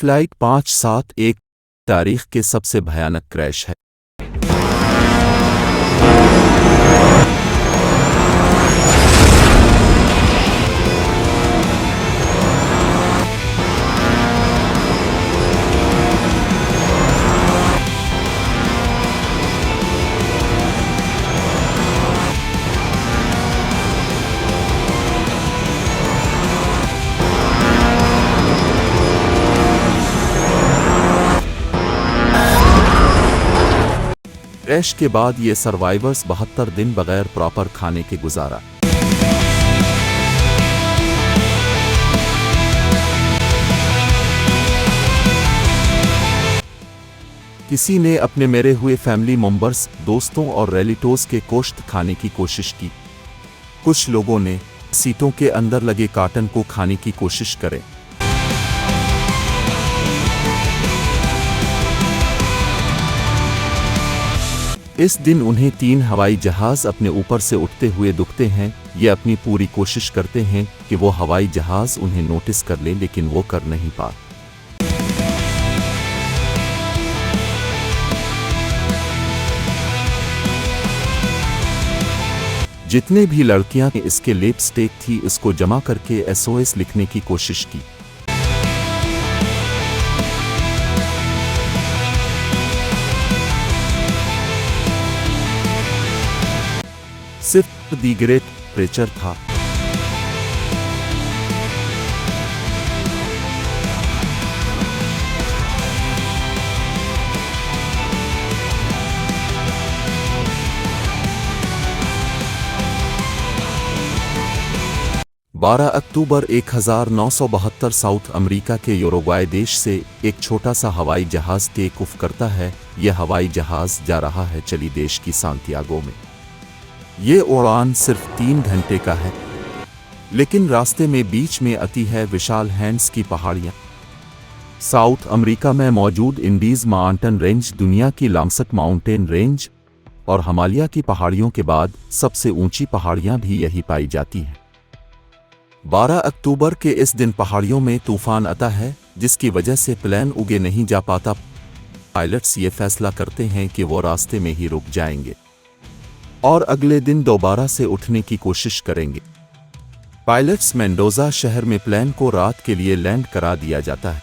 Flight 571 तारीख के सबसे भयानक क्रैश है। क्रैश के बाद ये सर्वाइवर्स 72 दिन बगैर प्रॉपर खाने के गुजारा। किसी ने अपने मरे हुए फैमिली मेंबर्स, दोस्तों और रिलेटिव्स के गोश्त खाने की कोशिश की। कुछ लोगों ने सीटों के अंदर लगे कार्टन को खाने की कोशिश करे। इस दिन उन्हें 3 हवाई जहाज अपने ऊपर से उठते हुए दिखते हैं। ये अपनी पूरी कोशिश करते हैं कि वो हवाई जहाज उन्हें नोटिस कर ले, लेकिन वो कर नहीं पाते। जितने भी लड़कियां इसके लिपस्टिक थी, इसको जमा करके SOS लिखने की कोशिश की। सिर्फ दी ग्रेट प्रेचर था। बारह अक्टूबर 1972 साउथ अमेरिका के यूरुग्वाय देश से एक छोटा सा हवाई जहाज टेक ऑफ करता है। यह हवाई जहाज जा रहा है चिली देश की सांतियागो में। ये उड़ान सिर्फ 3 घंटे का है, लेकिन रास्ते में बीच में आती है विशाल हैंड्स की पहाड़ियां। साउथ अमेरिका में मौजूद इंडीज माउंटेन रेंज दुनिया की लामसक माउंटेन रेंज और हिमालय की पहाड़ियों के बाद सबसे ऊंची पहाड़ियां भी यही पाई जाती हैं। 12 अक्टूबर के इस दिन पहाड़ियों में तूफान आता है, जिसकी वजह से प्लेन उगे नहीं जा पाता। पायलट्स ये फैसला करते हैं कि वो रास्ते में ही रुक जाएंगे और अगले दिन दोबारा से उठने की कोशिश करेंगे। पायलट्स मेंडोजा शहर में प्लेन को रात के लिए लैंड करा दिया जाता है।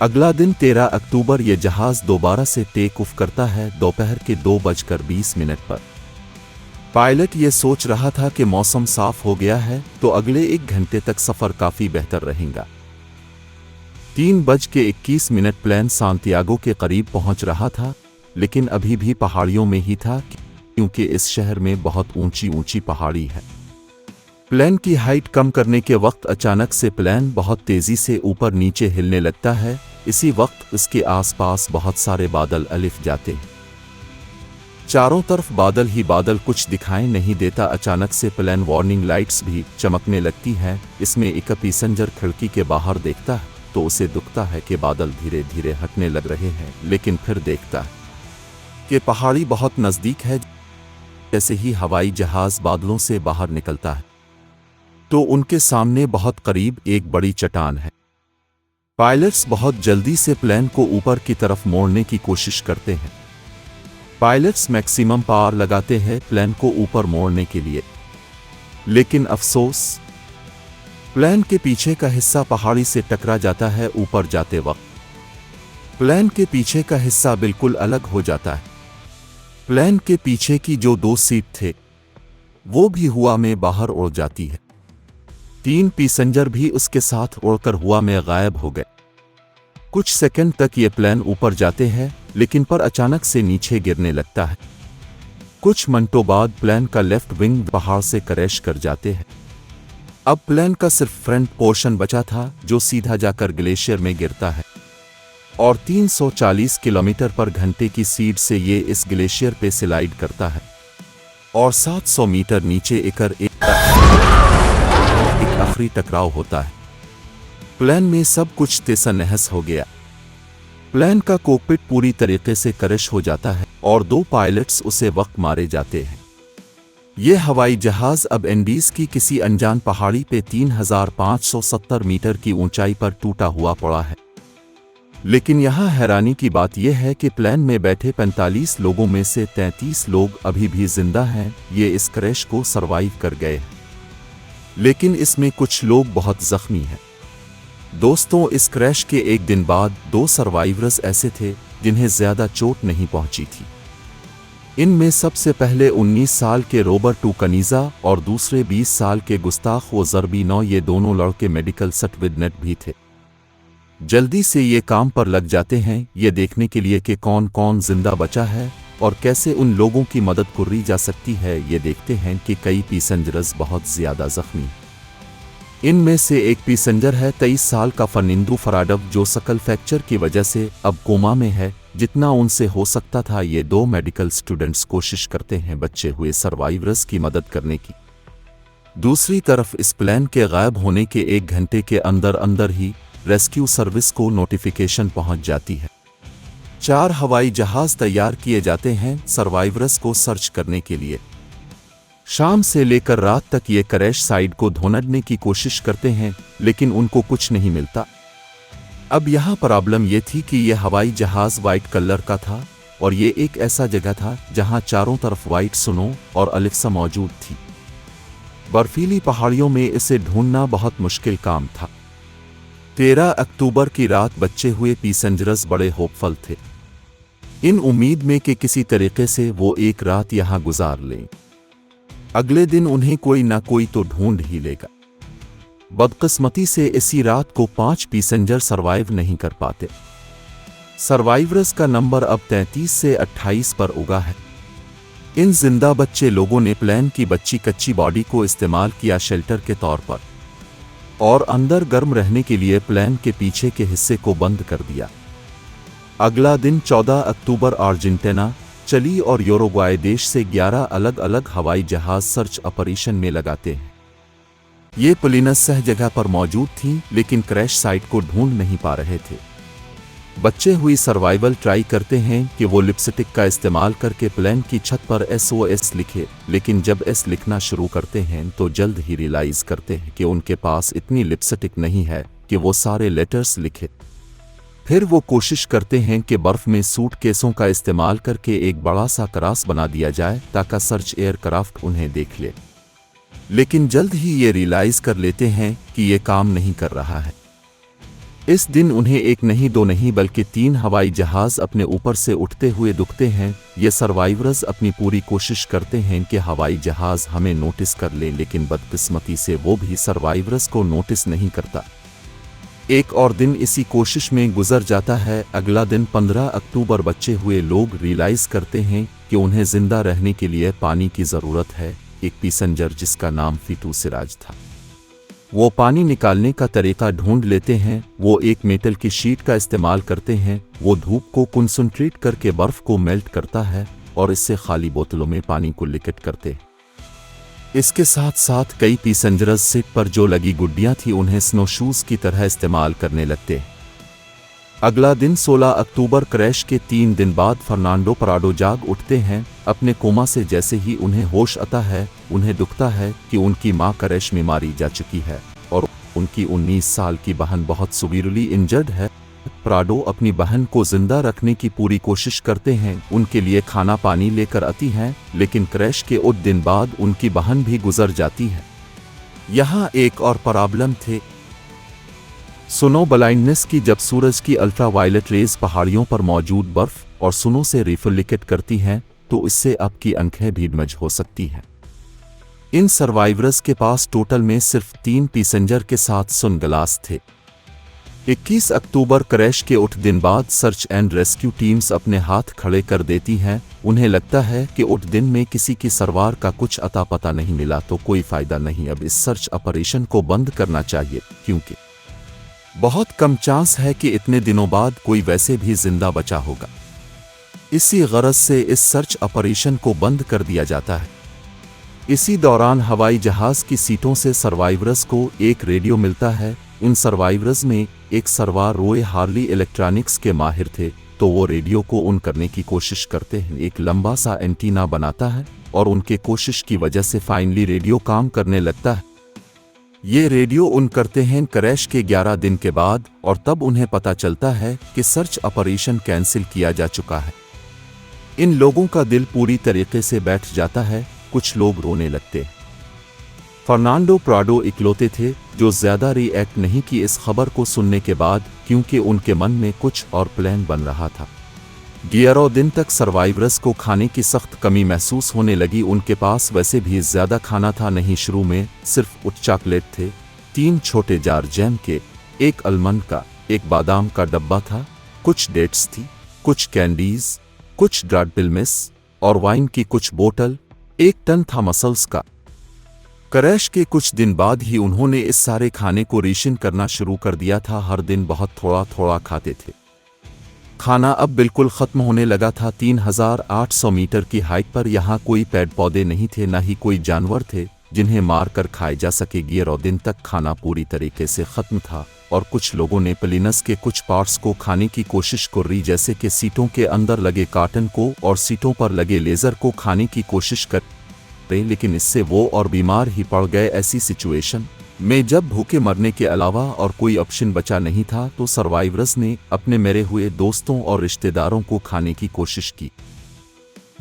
अगला दिन 13 अक्टूबर ये जहाज दोबारा से टेक ऑफ करता है दोपहर के 2:20 पर। पायलट ये सोच रहा था कि मौसम साफ हो गया है तो अगले 1 घंटे तक सफर काफी बेहतर रहेगा। 3:21 प्लेन सांतियागो के करीब पहुंच रहा था, लेकिन अभी भी पहाड़ियों में ही था, क्योंकि इस शहर में बहुत ऊंची पहाड़ी है। प्लेन की हाइट कम करने के वक्त अचानक से प्लेन बहुत तेजी से ऊपर नीचे हिलने लगता है। इसी वक्त इसके आसपास बहुत सारे बादल अलिफ जाते हैं। चारों तरफ बादल ही बादल, कुछ दिखाई नहीं देता। अचानक से प्लेन वार्निंग लाइट्स भी चमकने लगती हैं। इसमें एक पैसेंजर खिड़की के बाहर देखता है तो उसे दिखता है कि बादल धीरे धीरे हटने लग रहे हैं, लेकिन फिर देखता है कि पहाड़ी बहुत नज़दीक है। जैसे ही हवाई जहाज बादलों से बाहर निकलता है तो उनके सामने बहुत करीब एक बड़ी चट्टान है। पायलट्स बहुत जल्दी से प्लेन को ऊपर की तरफ मोड़ने की कोशिश करते हैं। पायलट्स मैक्सिमम पावर लगाते हैं प्लेन को ऊपर मोड़ने के लिए, लेकिन अफसोस प्लेन के पीछे का हिस्सा पहाड़ी से टकरा जाता है। ऊपर जाते वक्त प्लेन के पीछे का हिस्सा बिल्कुल अलग हो जाता है। प्लेन के पीछे की जो 2 सीट थे वो भी हवा में बाहर उड़ जाती है। 3 पैसेंजर भी उसके साथ उड़कर हवा में गायब हो गए। कुछ सेकंड तक ये प्लेन ऊपर जाते हैं, लेकिन पर अचानक से नीचे गिरने लगता है। कुछ मिनटों बाद प्लेन का लेफ्ट विंग पहाड़ से क्रैश कर जाते हैं। अब प्लेन का सिर्फ फ्रंट पोर्शन बचा था, जो सीधा जाकर ग्लेशियर में गिरता है और 340 किलोमीटर पर घंटे की स्पीड से ये इस ग्लेशियर पे स्लाइड करता है और 700 मीटर नीचे एक आखिरी टकराव होता है। प्लेन में सब कुछ तहस-नहस हो गया। प्लेन का कॉकपिट पूरी तरीके से क्रैश हो जाता है और 2 पायलट्स उसे वक्त मारे जाते हैं। यह हवाई जहाज अब एंडीज की किसी अनजान पहाड़ी पे 3570 मीटर की ऊंचाई पर टूटा हुआ पड़ा है। लेकिन यहाँ हैरानी की बात यह है कि प्लेन में बैठे 45 लोगों में से 33 लोग अभी भी जिंदा हैं। ये इस क्रैश को सरवाइव कर गए हैं, लेकिन इसमें कुछ लोग बहुत जख्मी हैं। दोस्तों, इस क्रैश के एक दिन बाद 2 सर्वाइवर्स ऐसे थे जिन्हें ज्यादा चोट नहीं पहुंची थी। इनमें सबसे पहले 19 साल के रॉबर्ट टूकनीजा और दूसरे 20 साल के गुस्ताखो ज़र्बीनो। ये दोनों लड़के मेडिकल सर्टिफिकेट भी थे। जल्दी से ये काम पर लग जाते हैं ये देखने के लिए कि कौन कौन जिंदा बचा है और कैसे उन लोगों की मदद करी जा सकती है। ये देखते हैं कि कई पैसेंजर्स बहुत ज्यादा जख्मी हैं। इनमें से एक पैसेंजर है 23 साल का फर्निंदो फराडव, जो सकल फ्रैक्चर की वजह से अब कोमा में है। जितना उनसे हो सकता था ये 2 मेडिकल स्टूडेंट्स कोशिश करते हैं बचे हुए सर्वाइवर्स की मदद करने की। दूसरी तरफ इस प्लेन के गायब होने के 1 घंटे के अंदर अंदर ही रेस्क्यू सर्विस को नोटिफिकेशन पहुंच जाती है। 4 हवाई जहाज तैयार किए जाते हैं सर्वाइवर्स को सर्च करने के लिए। शाम से लेकर रात तक ये क्रैश साइट को ढूंढने की कोशिश करते हैं, लेकिन उनको कुछ नहीं मिलता। अब यहाँ प्रॉब्लम ये थी कि ये हवाई जहाज वाइट कलर का था और ये एक ऐसा जगह था जहाँ चारों तरफ वाइट स्नो और अलिफ्सा मौजूद थी। बर्फीली पहाड़ियों में इसे ढूंढना बहुत मुश्किल काम था। 13 अक्टूबर की रात बचे हुए पैसेंजर्स बड़े होपफुल थे, इन उम्मीद में कि किसी तरीके से वो एक रात यहाँ गुजार लें। अगले दिन उन्हें कोई ना कोई तो ढूंढ ही लेगा। बदकिस्मती से इसी रात को 5 पैसेंजर सरवाइव नहीं कर पाते। सर्वाइवर्स का नंबर अब 33 से 28 पर उगा है। इन जिंदा बच्चे लोगों ने प्लेन की बच्ची कच्ची बॉडी को इस्तेमाल किया शेल्टर के तौर पर और अंदर गर्म रहने के लिए प्लेन के पीछे के हिस्से को बंद कर दिया। अगला दिन 14 अक्टूबर अर्जेंटीना, चिली और यूरुग्वाय देश से 11 अलग अलग हवाई जहाज सर्च ऑपरेशन में लगाते हैं। ये प्लेन्स सह जगह पर मौजूद थीं, लेकिन क्रैश साइट को ढूंढ नहीं पा रहे थे। बच्चे हुई सर्वाइवल ट्राई करते हैं कि वो लिपस्टिक का इस्तेमाल करके प्लेन की छत पर SOS लिखे, लेकिन जब S लिखना शुरू करते हैं तो जल्द ही रियलाइज करते हैं कि उनके पास इतनी लिपस्टिक नहीं है कि वो सारे लेटर्स लिखे। फिर वो कोशिश करते हैं कि बर्फ में सूटकेसों का इस्तेमाल करके एक बड़ा सा क्रॉस बना दिया जाए ताकि सर्च एयरक्राफ्ट उन्हें देख ले, लेकिन जल्द ही ये रियलाइज कर लेते हैं कि ये काम नहीं कर रहा है। इस दिन उन्हें 1 नहीं 2 नहीं बल्कि 3 हवाई जहाज अपने ऊपर से उठते हुए दिखते हैं। ये सर्वाइवर्स अपनी पूरी कोशिश करते हैं कि हवाई जहाज हमें नोटिस कर ले, लेकिन बदकिस्मती से वो भी सर्वाइवर्स को नोटिस नहीं करता। एक और दिन इसी कोशिश में गुजर जाता है। अगला दिन 15 अक्टूबर बचे हुए लोग रियलाइज करते हैं कि उन्हें जिंदा रहने के लिए पानी की ज़रूरत है। एक पैसेंजर जिसका नाम फीटू सिराज था, वो पानी निकालने का तरीका ढूंढ लेते हैं। वो एक मेटल की शीट का इस्तेमाल करते हैं। वो धूप को कंसंट्रेट करके बर्फ को मेल्ट करता है और इससे खाली बोतलों में पानी को लिक्विड करते हैं। इसके साथ साथ कई पैसेंजर्स सीट पर जो लगी गुड्डियां थी उन्हें स्नो शूज की तरह इस्तेमाल करने लगते हैं। अगला दिन 16 अक्टूबर क्रैश के 3 दिन बाद फर्नांडो पराडो जाग उठते हैं अपने कोमा से। जैसे ही उन्हें होश आता है उन्हें दुखता है कि उनकी मां क्रैश में मारी जा चुकी है और उनकी 19 साल की बहन बहुत सीवियरली इंजर्ड है। पराडो अपनी बहन को जिंदा रखने की पूरी कोशिश करते हैं, उनके लिए खाना पानी लेकर आती हैं, लेकिन क्रैश के 1 दिन बाद उनकी बहन भी गुजर जाती है। यहाँ एक और प्रॉब्लम थे, स्नो ब्लाइंडनेस की। जब सूरज की अल्ट्रावायलेट रेज पहाड़ियों पर मौजूद बर्फ और स्नो से रिफ्लेक्ट करती हैं तो इससे आपकी आंखें भी डैमेज हो सकती हैं। इन सर्वाइवर्स के पास टोटल में सिर्फ 3 पैसेंजर के साथ सनग्लास थे। 21 अक्टूबर क्रैश के 8 दिन बाद सर्च एंड रेस्क्यू टीम्स अपने हाथ खड़े कर देती हैं। उन्हें लगता है कि 8 दिन में किसी की सरवार का कुछ अता पता नहीं मिला तो कोई फायदा नहीं, अब इस सर्च ऑपरेशन को बंद करना चाहिए, क्योंकि बहुत कम चांस है कि इतने दिनों बाद कोई वैसे भी जिंदा बचा होगा। इसी गरज से इस सर्च ऑपरेशन को बंद कर दिया जाता है। इसी दौरान हवाई जहाज की सीटों से सर्वाइवर्स को एक रेडियो मिलता है। इन सर्वाइवर्स में एक सरवार रोय हार्ली इलेक्ट्रॉनिक्स के माहिर थे, तो वो रेडियो को ऑन करने की कोशिश करते हैं। एक लंबा सा एंटीना बनाता है और उनके कोशिश की वजह से फाइनली रेडियो काम करने लगता है। ये रेडियो ऑन करते हैं क्रैश के 11 दिन के बाद और तब उन्हें पता चलता है कि सर्च ऑपरेशन कैंसिल किया जा चुका है। इन लोगों का दिल पूरी तरीके से बैठ जाता है, कुछ लोग रोने लगते हैं। फर्नांडो प्राडो इकलौते थे जो ज़्यादा रिएक्ट नहीं की इस खबर को सुनने के बाद, क्योंकि उनके मन में कुछ और प्लान बन रहा था। 11 दिन तक सर्वाइवर्स को खाने की सख्त कमी महसूस होने लगी। उनके पास वैसे भी ज़्यादा खाना था नहीं। शुरू में सिर्फ कुछ चॉकलेट थे, 3 छोटे जार जैम के, 1 अलमंड का, 1 बादाम का डब्बा था, कुछ डेट्स थी, कुछ कैंडीज, कुछ ड्राइड पिलमिस और वाइन की कुछ बोतल, 1 टन था मसल्स का। क्रैश के कुछ दिन बाद ही उन्होंने इस सारे खाने को रेशन करना शुरू कर दिया था। हर दिन बहुत थोड़ा थोड़ा खाते थे। खाना अब बिल्कुल ख़त्म होने लगा था। 3800 मीटर की हाइट पर यहाँ कोई पेड़ पौधे नहीं थे, न ही कोई जानवर थे जिन्हें मार कर खाए जा सके। 11 दिन तक खाना पूरी तरीके से ख़त्म था और कुछ लोगों ने प्लिनस के कुछ पार्ट्स को खाने की कोशिश कर रही, जैसे कि सीटों के अंदर लगे कार्टन को और सीटों पर लगे लेज़र को खाने की कोशिश कर रहे, लेकिन इससे वो और बीमार ही पड़ गए। ऐसी सिचुएशन में जब भूखे मरने के अलावा और कोई ऑप्शन बचा नहीं था, तो सर्वाइवर्स ने अपने मरे हुए दोस्तों और रिश्तेदारों को खाने की कोशिश की।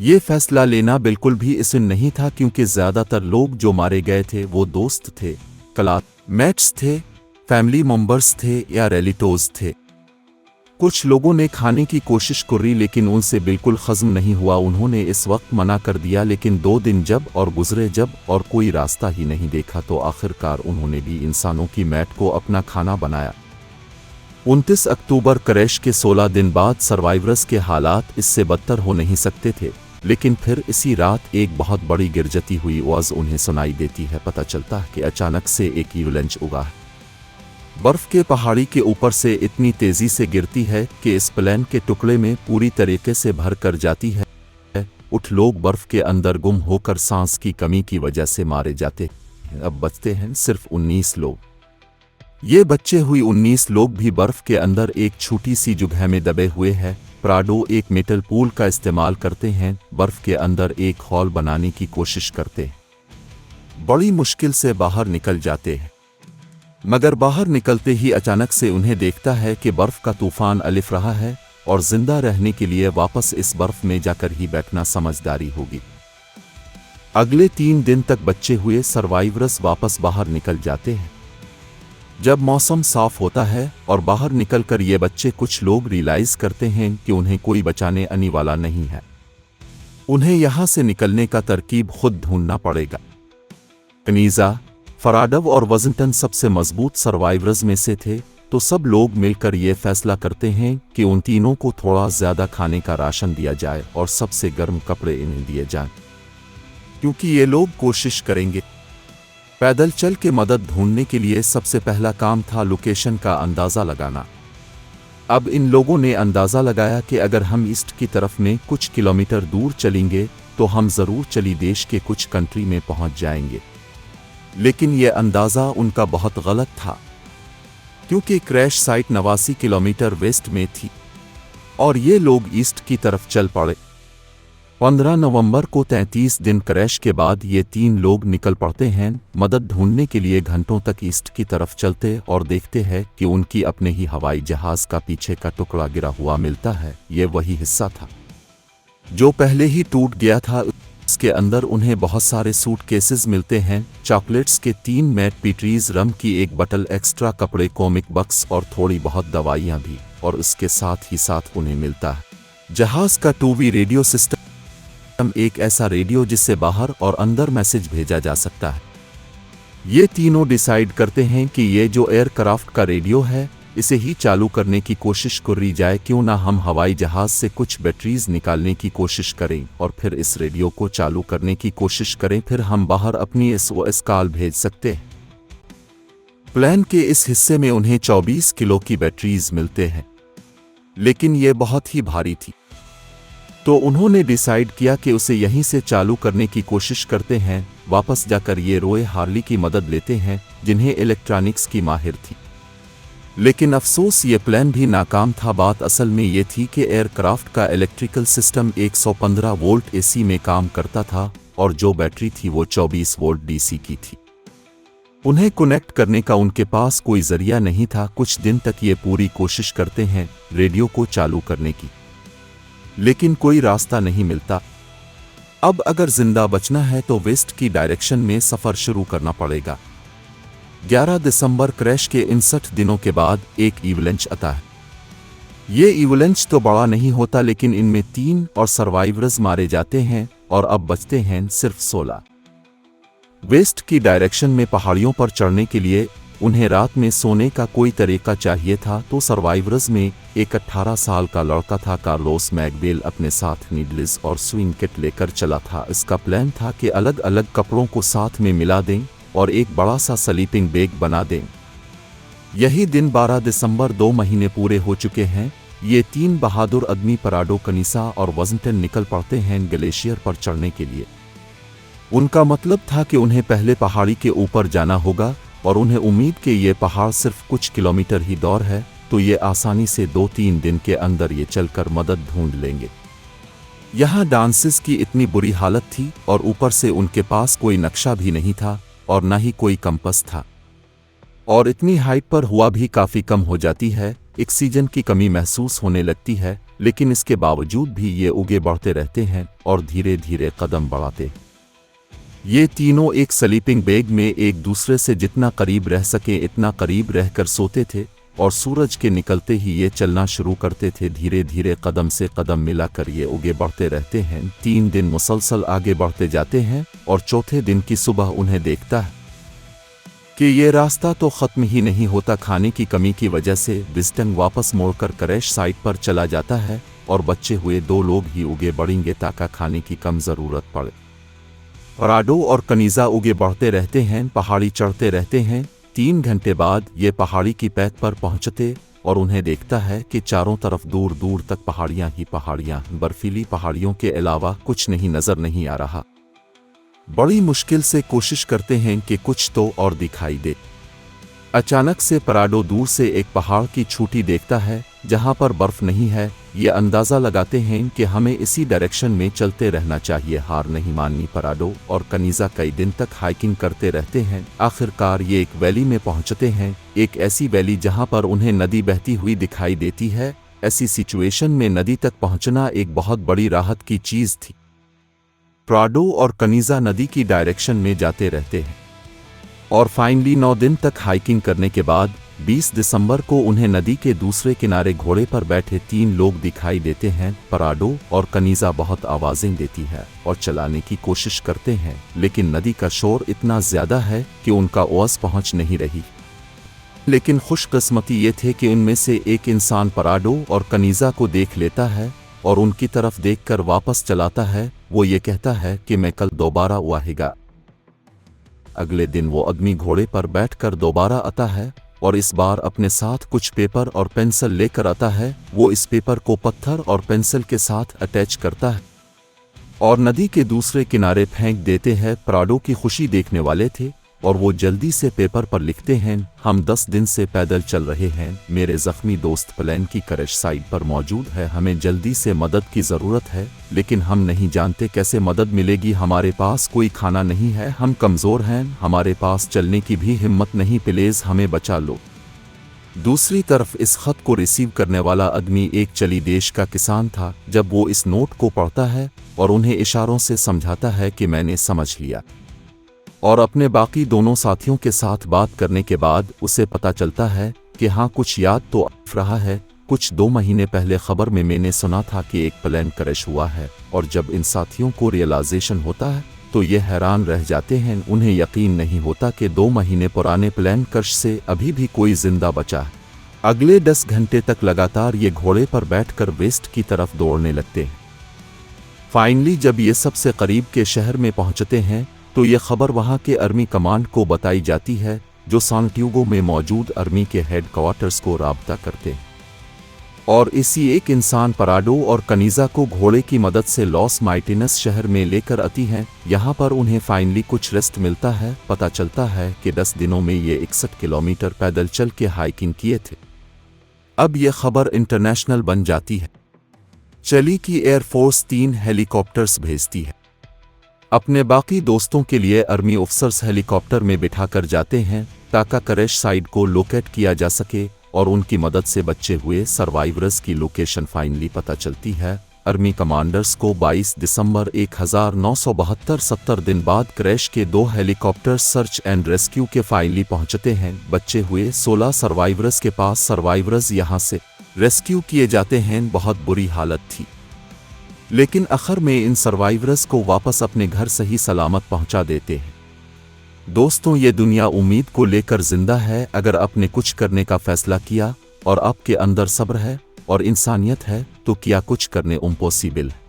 ये फैसला लेना बिल्कुल भी आसान नहीं था, क्योंकि ज़्यादातर लोग जो मारे गए थे वो दोस्त थे, क्लासमेट्स थे, फैमिली मेंबर्स थे या रिलेटिव्स थे। कुछ लोगों ने खाने की कोशिश करी लेकिन उनसे बिल्कुल हज़म नहीं हुआ। उन्होंने इस वक्त मना कर दिया, लेकिन 2 दिन जब और गुजरे जब और कोई रास्ता ही नहीं देखा, तो आखिरकार उन्होंने भी इंसानों की मैट को अपना खाना बनाया। 29 अक्टूबर क्रैश के 16 दिन बाद सर्वाइवर्स के हालात इससे बदतर हो नहीं सकते थे, लेकिन फिर इसी रात एक बहुत बड़ी गिरजती हुई आवाज़ उन्हें सुनाई देती है। पता चलता है कि अचानक से एक एवलांच उगा है। बर्फ के पहाड़ी के ऊपर से इतनी तेजी से गिरती है कि इस प्लेन के टुकड़े में पूरी तरीके से भर कर जाती है। 8 लोग बर्फ के अंदर गुम होकर सांस की कमी की वजह से मारे जाते हैं। अब बचते हैं सिर्फ 19 लोग। ये बचे हुए 19 लोग भी बर्फ के अंदर एक छोटी सी जगह में दबे हुए हैं। प्राडो एक मेटल पूल का इस्तेमाल करते हैं, बर्फ के अंदर एक हॉल बनाने की कोशिश करते हैं। बड़ी मुश्किल से बाहर निकल जाते हैं, मगर बाहर निकलते ही अचानक से उन्हें देखता है कि बर्फ का तूफान अलिफ रहा है और जिंदा रहने के लिए वापस इस बर्फ में जाकर ही बैठना समझदारी होगी। अगले 3 दिन तक बचे हुए सर्वाइवर्स वापस बाहर निकल जाते हैं। जब मौसम साफ होता है और बाहर निकलकर ये बच्चे कुछ लोग रियलाइज करते हैं कि उन्हें कोई बचाने आने वाला नहीं है। उन्हें यहाँ से निकलने का तरकीब खुद ढूंढना पड़ेगा। कनीजा, फराडव और वज़िंटन सबसे मजबूत सर्वाइवर्स में से थे, तो सब लोग मिलकर ये फैसला करते हैं कि उन तीनों को थोड़ा ज़्यादा खाने का राशन दिया जाए और सबसे गर्म कपड़े इन्हें दिए जाएं, क्योंकि ये लोग कोशिश करेंगे। पैदल चल के मदद ढूंढने के लिए सबसे पहला काम था लोकेशन का अंदाज़ा लगाना। अब इन लोगों ने अंदाज़ा लगाया कि अगर हम ईस्ट की तरफ में कुछ किलोमीटर दूर चलेंगे तो हम ज़रूर चली देश के कुछ कंट्री में पहुंच जाएंगे। लेकिन यह अंदाज़ा उनका बहुत गलत था, क्योंकि क्रैश साइट 89 किलोमीटर वेस्ट में थी और ये लोग ईस्ट की तरफ चल पड़े। 15 नवंबर को 33 दिन क्रैश के बाद ये 3 लोग निकल पड़ते हैं मदद ढूंढने के लिए। घंटों तक ईस्ट की तरफ चलते और देखते हैं कि उनकी अपने ही हवाई जहाज़ का पीछे का टुकड़ा गिरा हुआ मिलता है। ये वही हिस्सा था जो पहले ही टूट गया था। इसके अंदर उन्हें बहुत सारे सूटकेसेस मिलते हैं, चॉकलेट्स के 3 मैट पीट्रीज, रम की 1 बटल, एक्स्ट्रा कपड़े, कॉमिक बक्स और थोड़ी बहुत दवाइयाँ भी। और इसके साथ ही साथ उन्हें मिलता है जहाज़ का 2V रेडियो सिस्टम, एक ऐसा रेडियो जिससे बाहर और अंदर मैसेज भेजा जा सकता है। ये तीनों डिसाइड करते हैं कि ये जो एयरक्राफ्ट का रेडियो है इसे ही चालू करने की कोशिश करी जाए। क्यों ना हम हवाई जहाज़ से कुछ बैटरीज निकालने की कोशिश करें और फिर इस रेडियो को चालू करने की कोशिश करें, फिर हम बाहर अपनी SOS कॉल भेज सकते हैं। प्लान के इस हिस्से में उन्हें 24 किलो की बैटरीज मिलते हैं, लेकिन ये बहुत ही भारी थी, तो उन्होंने डिसाइड किया कि उसे यहीं से चालू करने की कोशिश करते हैं। वापस जाकर ये रोए हार्ली की मदद लेते हैं, जिन्हें इलेक्ट्रॉनिक्स की माहिर थी। लेकिन अफसोस ये प्लान भी नाकाम था। बात असल में ये थी कि एयरक्राफ्ट का इलेक्ट्रिकल सिस्टम 115 वोल्ट AC में काम करता था और जो बैटरी थी वो 24 वोल्ट DC की थी। उन्हें कनेक्ट करने का उनके पास कोई जरिया नहीं था। कुछ दिन तक ये पूरी कोशिश करते हैं रेडियो को चालू करने की, लेकिन कोई रास्ता नहीं मिलता। अब अगर जिंदा बचना है तो वेस्ट की डायरेक्शन में सफर शुरू करना पड़ेगा। 11 दिसंबर क्रैश के 59 दिनों के बाद एक इवलेंच आता है। ये इवलेंच तो बड़ा नहीं होता, लेकिन इनमें 3 और सर्वाइवर्स मारे जाते हैं और अब बचते हैं सिर्फ 16। वेस्ट की डायरेक्शन में पहाड़ियों पर चढ़ने के लिए उन्हें रात में सोने का कोई तरीका चाहिए था, तो सर्वाइवर्स में एक 18 साल का लड़का था, कार्लोस मैकबेल, अपने साथ नीडल्स और स्विंग किट लेकर चला था। इसका प्लान था कि अलग अलग कपड़ों को साथ में मिला दें और एक बड़ा सा स्लीपिंग बैग बना दें। यही दिन 12 दिसंबर 2 महीने पूरे हो चुके हैं। ये 3 बहादुर आदमी पराडो, कनीसा और वॉशिंगटन निकल पड़ते हैं ग्लेशियर पर चढ़ने के लिए। उनका मतलब था कि उन्हें पहले पहाड़ी के ऊपर जाना होगा और उन्हें उम्मीद कि ये पहाड़ सिर्फ कुछ किलोमीटर ही दूर है, तो ये आसानी से 2-3 दिन के अंदर ये चलकर मदद ढूंढ लेंगे। यहाँ डांसेस की इतनी बुरी हालत थी और ऊपर से उनके पास कोई नक्शा भी नहीं था और न ही कोई कंपास था, और इतनी हाइट पर हवा भी काफ़ी कम हो जाती है, ऑक्सीजन की कमी महसूस होने लगती है। लेकिन इसके बावजूद भी ये आगे बढ़ते रहते हैं और धीरे धीरे कदम बढ़ाते। ये तीनों एक स्लीपिंग बैग में एक दूसरे से जितना करीब रह सके इतना करीब रहकर सोते थे और सूरज के निकलते ही ये चलना शुरू करते थे। धीरे धीरे कदम से कदम मिलाकर ये आगे बढ़ते रहते हैं। 3 दिन मुसलसल आगे बढ़ते जाते हैं और चौथे दिन की सुबह उन्हें देखता है कि ये रास्ता तो ख़त्म ही नहीं होता। खाने की कमी की वजह से विस्टन वापस मोड़कर क्रैश साइट पर चला जाता है और बचे हुए 2 लोग ही आगे बढ़ेंगे ताकि खाने की कम ज़रूरत पड़े। पराडो और कनीजा आगे बढ़ते रहते हैं, पहाड़ी चढ़ते रहते हैं। 3 घंटे बाद ये पहाड़ी की पैक पर पहुंचते और उन्हें देखता है कि चारों तरफ दूर दूर तक पहाड़ियां ही पहाड़ियां, बर्फीली पहाड़ियों के अलावा कुछ नहीं नजर नहीं आ रहा। बड़ी मुश्किल से कोशिश करते हैं कि कुछ तो और दिखाई दे। अचानक से पराडो दूर से एक पहाड़ की चोटी देखता है जहां पर बर्फ नहीं है। ये अंदाज़ा लगाते हैं कि हमें इसी डायरेक्शन में चलते रहना चाहिए। हार नहीं माननी पराडो और कनीजा कई दिन तक हाइकिंग करते रहते हैं। आखिरकार ये एक वैली में पहुंचते हैं, एक ऐसी वैली जहां पर उन्हें नदी बहती हुई दिखाई देती है। ऐसी सिचुएशन में नदी तक पहुंचना एक बहुत बड़ी राहत की चीज़ थी। पराडो और कनीजा नदी की डायरेक्शन में जाते रहते हैं और फाइनली 9 दिन तक हाइकिंग करने के बाद 20 दिसंबर को उन्हें नदी के दूसरे किनारे घोड़े पर बैठे 3 लोग दिखाई देते हैं। पराडो और कनीजा बहुत आवाज़ें देती है और चलाने की कोशिश करते हैं, लेकिन नदी का शोर इतना ज़्यादा है कि उनका आवाज़ पहुंच नहीं रही। लेकिन खुशकिस्मती ये थे कि उनमें से एक इंसान पराडो और कनीजा को देख लेता है और उनकी तरफ देखकर वापस चलाता है। वो ये कहता है कि मैं कल दोबारा आएगा। अगले दिन वो आदमी घोड़े पर बैठकर दोबारा आता है और इस बार अपने साथ कुछ पेपर और पेंसिल लेकर आता है। वो इस पेपर को पत्थर और पेंसिल के साथ अटैच करता है और नदी के दूसरे किनारे फेंक देते हैं। पराडो की खुशी देखने वाले थे और वो जल्दी से पेपर पर लिखते हैं, हम 10 दिन से पैदल चल रहे हैं। मेरे जख्मी दोस्त प्लेन की क्रैश साइट पर मौजूद है। हमें जल्दी से मदद की ज़रूरत है, लेकिन हम नहीं जानते कैसे मदद मिलेगी। हमारे पास कोई खाना नहीं है, हम कमज़ोर हैं, हमारे पास चलने की भी हिम्मत नहीं। प्लीज़ हमें बचा लो। दूसरी तरफ इस खत को रिसीव करने वाला आदमी एक चली देश का किसान था। जब वो इस नोट को पढ़ता है और उन्हें इशारों से समझाता है कि मैंने समझ लिया, और अपने बाकी दोनों साथियों के साथ बात करने के बाद उसे पता चलता है कि हाँ, कुछ याद तो आ रहा है। कुछ 2 महीने पहले खबर में मैंने सुना था कि एक प्लेन क्रैश हुआ है, और जब इन साथियों को रियलाइजेशन होता है तो ये हैरान रह जाते हैं। उन्हें यकीन नहीं होता कि 2 महीने पुराने प्लेन क्रैश से अभी भी कोई जिंदा बचा है। अगले 10 घंटे तक लगातार ये घोड़े पर बैठकर वेस्ट की तरफ दौड़ने लगते हैं। फाइनली जब ये सबसे करीब के शहर में पहुंचते हैं तो ये खबर वहां के आर्मी कमांड को बताई जाती है, जो सांटियागो में मौजूद आर्मी के हेडक्वार्टर्स को राब्ता करते हैं। और इसी एक इंसान पराडो और कनीजा को घोड़े की मदद से लॉस मार्टिनस शहर में लेकर आती हैं। यहाँ पर उन्हें फाइनली कुछ रेस्ट मिलता है। पता चलता है कि 10 दिनों में ये 61 किलोमीटर पैदल चल के हाइकिंग किए थे। अब यह खबर इंटरनेशनल बन जाती है। चिली की एयरफोर्स 3 हेलीकॉप्टर्स भेजती है। अपने बाकी दोस्तों के लिए आर्मी ऑफिसर्स हेलीकॉप्टर में बिठाकर जाते हैं ताकि क्रैश साइट को लोकेट किया जा सके और उनकी मदद से बचे हुए सर्वाइवर्स की लोकेशन फाइनली पता चलती है। आर्मी कमांडर्स को 22 दिसंबर 1972 70 दिन बाद क्रैश के 2 हेलीकॉप्टर सर्च एंड रेस्क्यू के फाइनली पहुंचते हैं। बचे हुए 16 सर्वाइवर्स के पास सर्वाइवर्स यहां से रेस्क्यू किए जाते हैं। बहुत बुरी हालत थी, लेकिन आखिर में इन सर्वाइवर्स को वापस अपने घर सही सलामत पहुंचा देते हैं। दोस्तों, ये दुनिया उम्मीद को लेकर जिंदा है। अगर आपने कुछ करने का फैसला किया और आपके अंदर सब्र है और इंसानियत है तो क्या कुछ करने इम्पॉसिबल है।